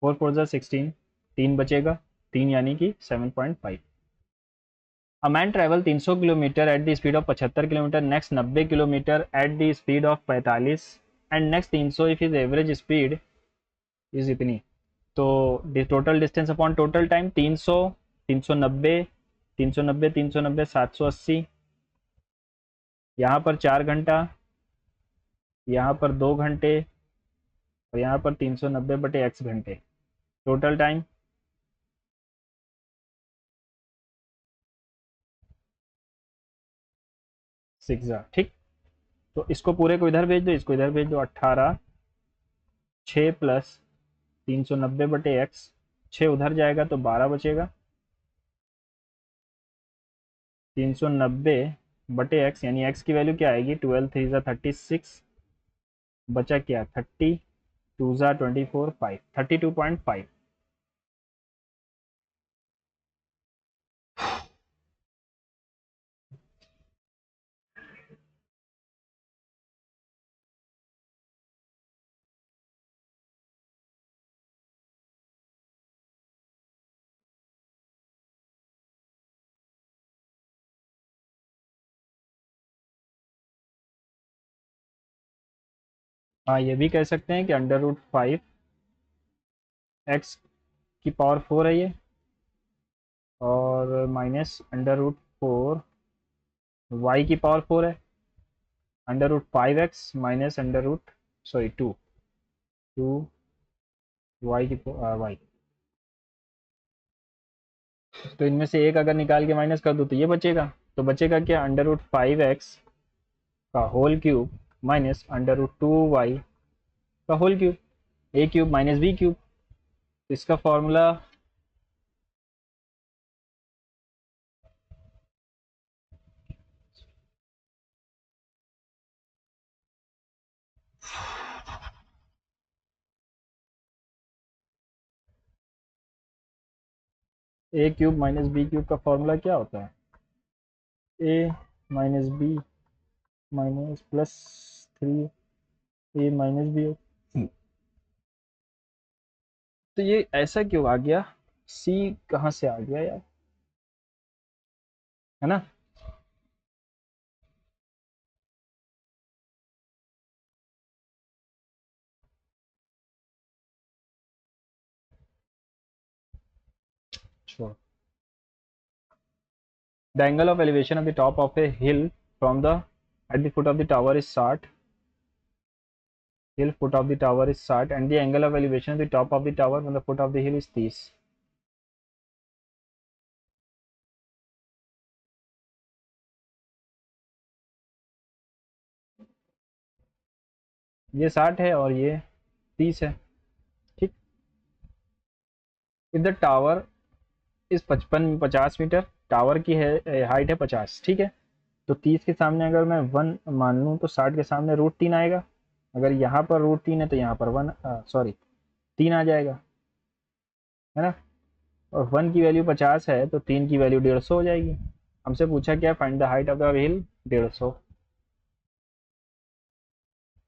S1: 4 4 16, 3 बचेगा, 3 यानी कि 7.5। A man travel 300 kilometre at the speed of 75 kilometre, next 90 kilometre at the speed of 45, and next 300 if is average speed is इतनी। तो total distance upon total time 300 390 390 390 780, यहाँ पर 4 घंटा यहाँ पर 2 घंटे और यहाँ पर 390/x घंटे। टोटल टाइम 6 ठीक। तो इसको पूरे को इधर भेज दो, इसको इधर भेज दो। 18 6 प्लस 390/x, 6 उधर जाएगा तो 12 बचेगा। 390/x यानी x की वैल्यू क्या आएगी, 12 3 ज़ा 36, बचा क्या 30, 2 ज़ा 24, 5, 32.5। हाँ, ये भी कह सकते हैं कि √5 x⁴ है ये, और माइनस √4 y⁴ है, √5x minus under root sorry 2 y। तो इनमें से एक अगर निकाल के माइनस कर दो तो ये बचेगा। तो बचेगा क्या, √5x का होल क्यूब माइनस √2y का whole cube, a cube minus b cube. इसका formula a cube minus b cube का फॉर्मूला क्या होता है, a minus b minus plus 3 a minus b। तो ये ऐसा क्यों आ गया, c कहाँ से आ गया यार, है ना। Sure. The angle of elevation of the top of a hill from the at the foot of the tower is 60. Hill foot of the tower is 60 and the angle of elevation of the top of the tower from the foot of the hill is 30. ये 60 है और ये 30 है, ठीक। If the tower इस 50 metre, tower की है height है 50, ठीक है। तो 30 के सामने अगर मैं 1 मान लूँ तो 60 के सामने √3 आएगा। अगर यहाँ पर √3 है तो यहाँ पर 3 आ जाएगा, है ना। और 1 की वैल्यू 50 है तो 3 की वैल्यू 150 हो जाएगी। हमसे पूछा क्या, find the height of the hill, 150।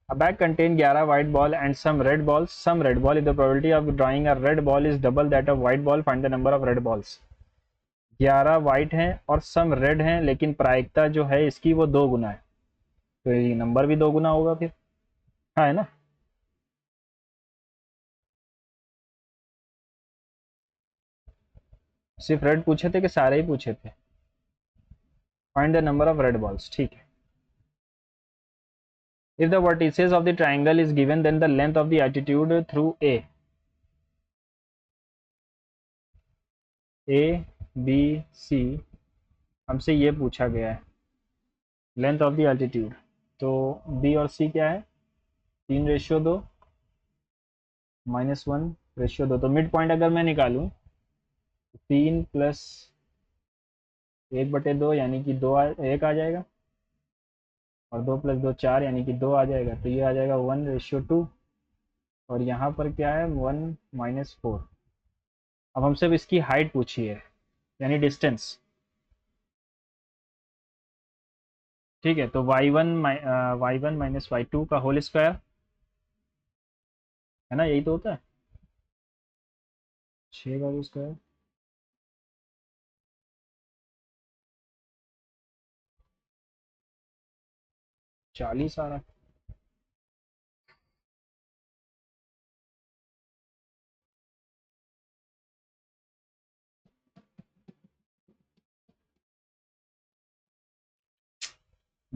S1: A bag contain 11 white ball and some red balls. Some red ball. If the probability of drawing a red ball is double that of white ball, find the number of red balls. 11 white हैं और सम red हैं, लेकिन प्रायिकता जो है इसकी वो 2 गुना है, तो ये नंबर भी 2 गुना होगा फिर, हाँ है ना। सिर्फ रेड पूछे थे कि सारे ही पूछे थे, find the number of red balls, ठीक है। If the vertices of the triangle is given then the length of the attitude through A B C, हमसे ये पूछा गया है लेंथ ऑफ द एल्टीट्यूड। तो बी और सी क्या है, 3:2 -1:2। तो मिड पॉइंट अगर मैं निकालूं, 3 प्लस 1/2 यानी कि 1 आ जाएगा, और 2 प्लस 2 4 यानी कि 2 आ जाएगा। तो ये आ जाएगा 1:2, और यहाँ पर क्या है 1 - 4। अब हमसे अब इसकी हाइट पूछी है, यानी डिस्टेंस, ठीक है। तो y1 माइनस y2 का होल स्क्वायर, है ना, यही तो होता है 6 का होल स्क्वायर। 40 आ रहा है।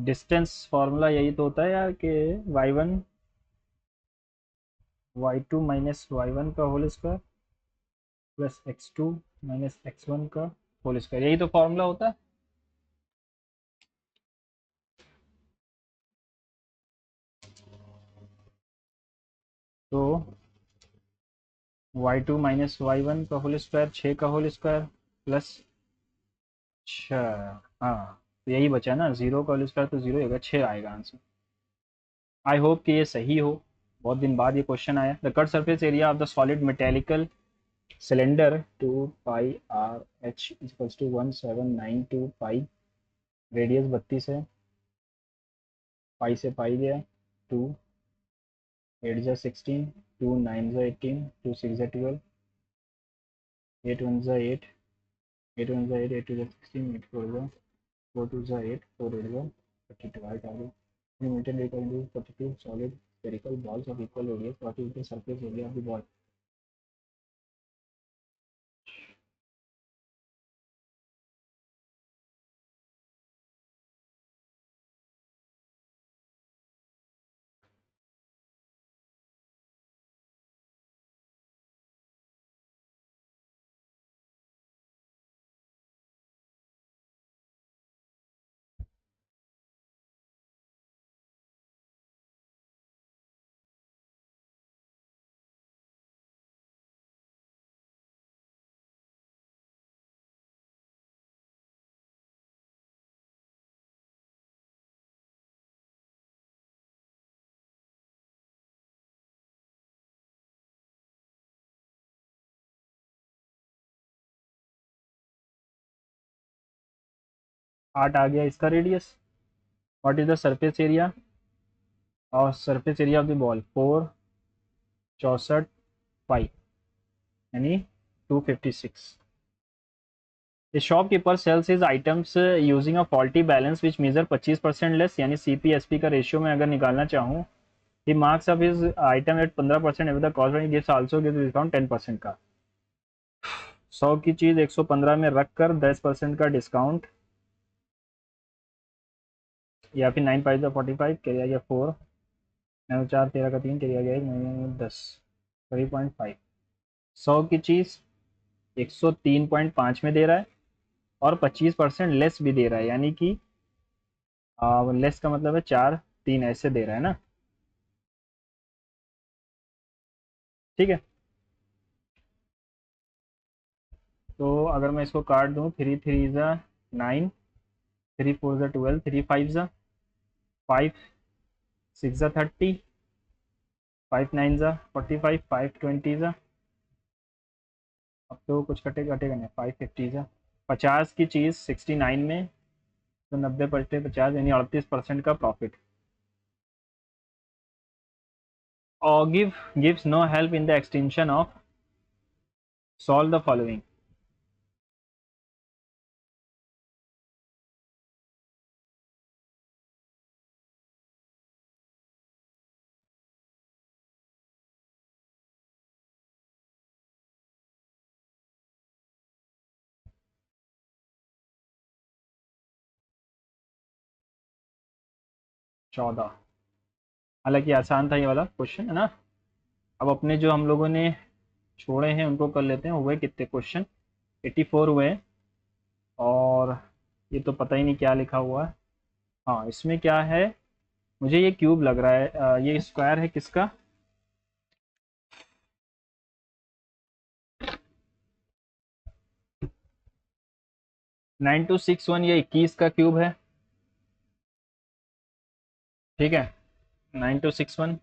S1: डिस्टेंस फार्मूला यही तो होता है यार कि y1 y2 माइनस y1 का whole square plus x2 minus x1 का होल स्क्वायर, यही तो फार्मूला होता है। तो y2 माइनस y1 का होल स्क्वायर, 6 का होल स्क्वायर प्लस 6। हाँ, तो यही बचा ना, 0 का होल स्क्वायर तो 0 होगा, 6 आएगा आंसर। आई होप कि ये सही हो, बहुत दिन बाद ये क्वेश्चन आया। The cut surface area of the solid metallical cylinder 2 pi R H equals to 1792 pi, radius 32 है, पाई से पाई गया, 2 8 जा 16, 2 9 जा 18, 2 6 जा 12, 8 1 जा 8, 8 1 जा 8, 8 2 जा 16, 8 4 जा 4 2 जा 8, 4 8 जा 32, हाइट आ गई। Newton equal to 42 solid spherical balls of equal radius. What is the surface area of the ball? 8 आ गया इसका radius. What is the surface area और surface area of the ball 4 64 pi, यानी 256। The shopkeeper sells his items using a faulty balance which measure 25% less, यानी CPSP का ratio में अगर निकालना चाहूँ, he marks up his item at 15% with the cost and gives also gives discount 10% का। 100 की चीज़ 115 में रख कर 10% का डिस्काउंट, या फिर 9 5 45 कैरी आ गया 4, 9 4 13 का 3 कैरी आ गया 10, 3.5। 100 की चीज़ 103.5 में दे रहा है और 25% लेस भी दे रहा है, यानी कि लेस का मतलब है 4 3 ऐसे दे रहा है ना, ठीक है। तो अगर मैं इसको काट दूँ, 3 3 ज़ा 9, 3 4 ज़ा 12, 3 5 ज़ा 5, 6 ज़ा 30, 5 9 ज़ा 45, 5 20 ज़ा, अब तो कुछ कटेगा कटेगा नहीं, 5 50 ज़ा। 50 की चीज़ 69 में, तो 90 बचते 50, यानी 38% का प्रॉफिट। और gives no help in the extension of, solve the following। 14। हालांकि आसान था ये वाला क्वेश्चन, है ना। अब अपने जो हम लोगों ने छोड़े हैं उनको कर लेते हैं। हुए कितने क्वेश्चन? 84 हुए। और ये तो पता ही नहीं क्या लिखा हुआ है। हाँ, इसमें क्या है, मुझे ये क्यूब लग रहा है, ये स्क्वायर है किसका? 9261, ये 21 का क्यूब है, ठीक है। 9261,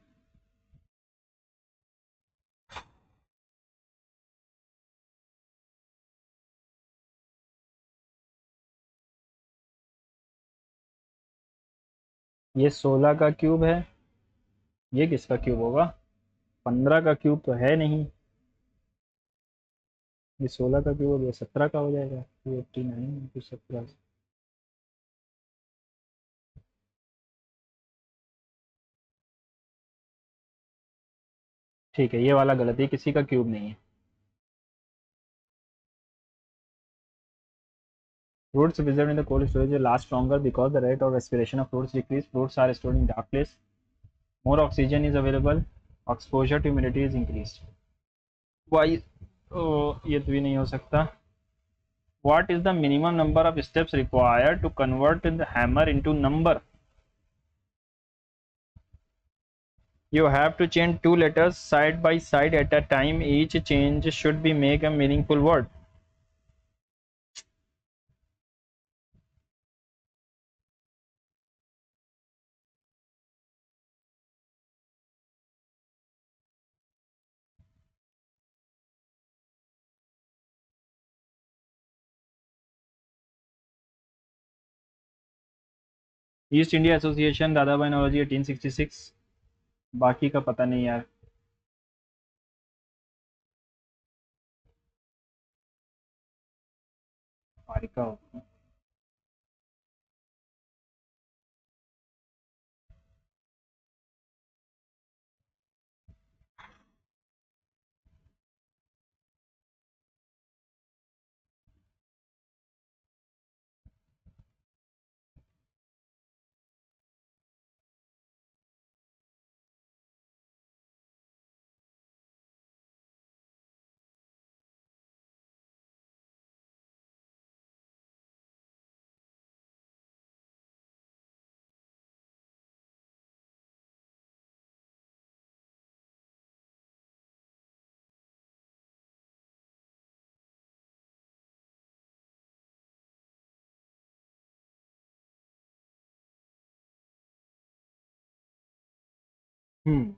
S1: ये 16 का क्यूब है, ये किसका क्यूब होगा? 15 का क्यूब तो है नहीं, ये 16 का क्यूब हो गया, 17 का हो जाएगा, 289 टू 17। ठीक है, ये वाला गलत है, किसी का क्यूब नहीं है। Fruits preserved in the cold storage last longer because the rate of respiration of fruits decrease. Fruits are stored in dark place. More oxygen is available. Exposure to humidity is increased. Why? Oh, ये तो भी नहीं हो सकता. What is the minimum number of steps required to convert the hammer into number? You have to change two letters side by side at a time. Each change should be make a meaningful word. East India Association Dadabhai Naoroji 1866. बाकी का पता नहीं यार. मारिका होता है. हम्म.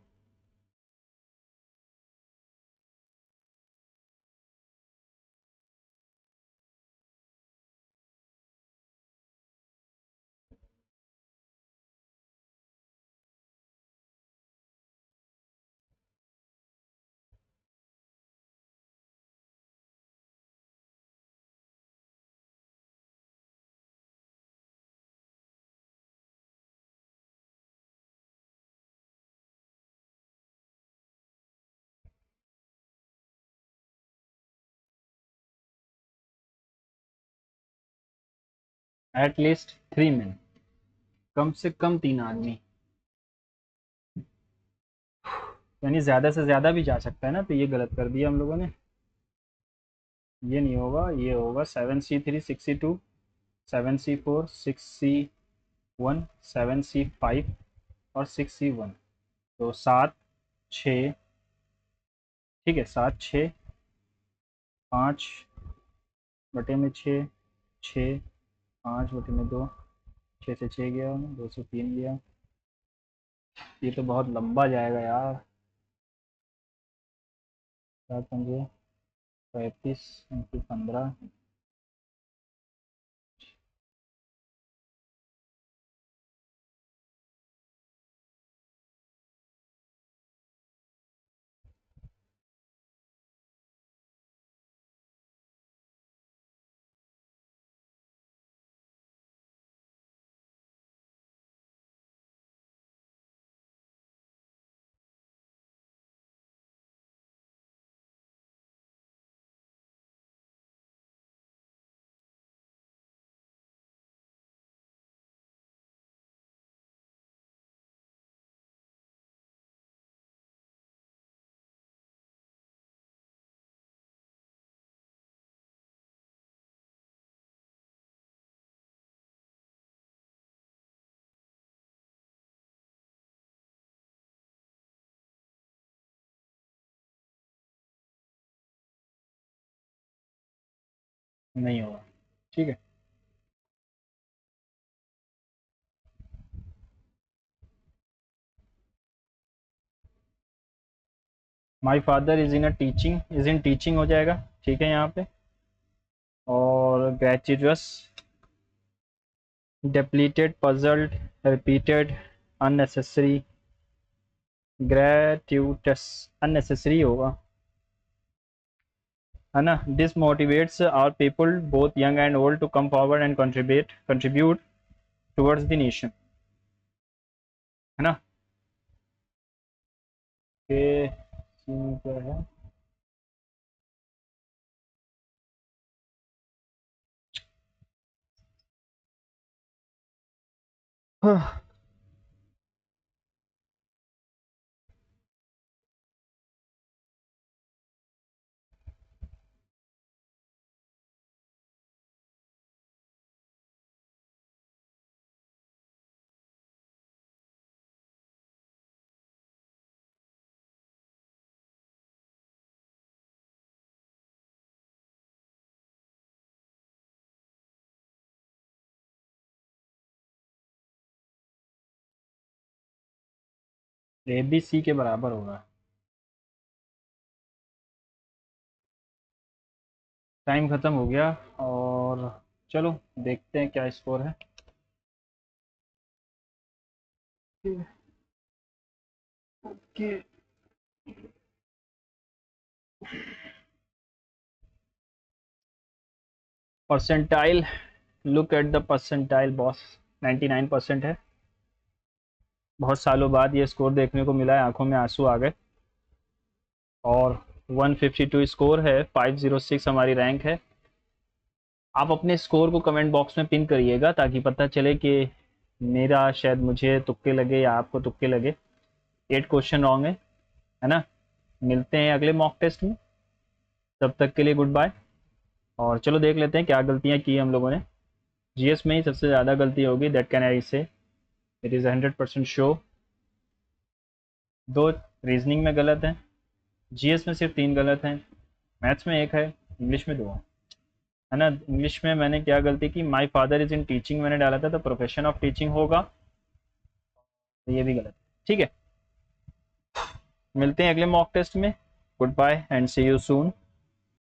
S1: At least 3 men. कम से कम 3 आदमी. यानी ज्यादा से ज्यादा भी जा सकता है ना, तो ये गलत कर दिया हम लोगों ने. ये नहीं होगा, ये होगा 7C3 62, 7C4 6C1 7C5 और 6C1. तो 7 6. ठीक है, 7 6 5/6, 6 5/2, 6 से 6 गया, 2 से 3 गया. ये तो बहुत लंबा जाएगा यार. 7×5 × 35 × 15. नहीं होगा. ठीक है. My father is in teaching हो जाएगा. ठीक है यहाँ पे. और gracious, depleted, puzzled, repeated, unnecessary, gratuitous, unnecessary होगा, है ना. This motivates our people both young and old to come forward and contribute towards the nation, है ना. के क्या है. ए बी सी के बराबर होगा। टाइम खत्म हो गया। और चलो देखते हैं क्या स्कोर है। कि percentile, look at the percentile boss, 99% है। बहुत सालों बाद ये स्कोर देखने को मिला है, आंखों में आंसू आ गए। और 152 स्कोर है, 506 हमारी रैंक है। आप अपने स्कोर को कमेंट बॉक्स में पिन करिएगा ताकि पता चले कि मेरा शायद मुझे तुक्के लगे या आपको तुक्के लगे। 8 क्वेश्चन रॉन्ग है ना। मिलते हैं अगले मॉक टेस्ट में, तब तक के लिए गुड बाय। और चलो देख लेते हैं क्या गलतियां की हम लोगों ने। जीएस में ही सबसे ज़्यादा गलती होगी, दैट कैन आई से, इट इज़ 100% शो। 2 रीजनिंग में गलत हैं, जीएस में सिर्फ 3 गलत हैं, मैथ्स में 1 है, इंग्लिश में 2 है ना। इंग्लिश में मैंने क्या गलती की, माई फादर इज इन टीचिंग मैंने डाला था तो प्रोफेशन ऑफ टीचिंग होगा, तो ये भी गलत है। ठीक है, मिलते हैं अगले मॉक टेस्ट में। Goodbye and see you soon.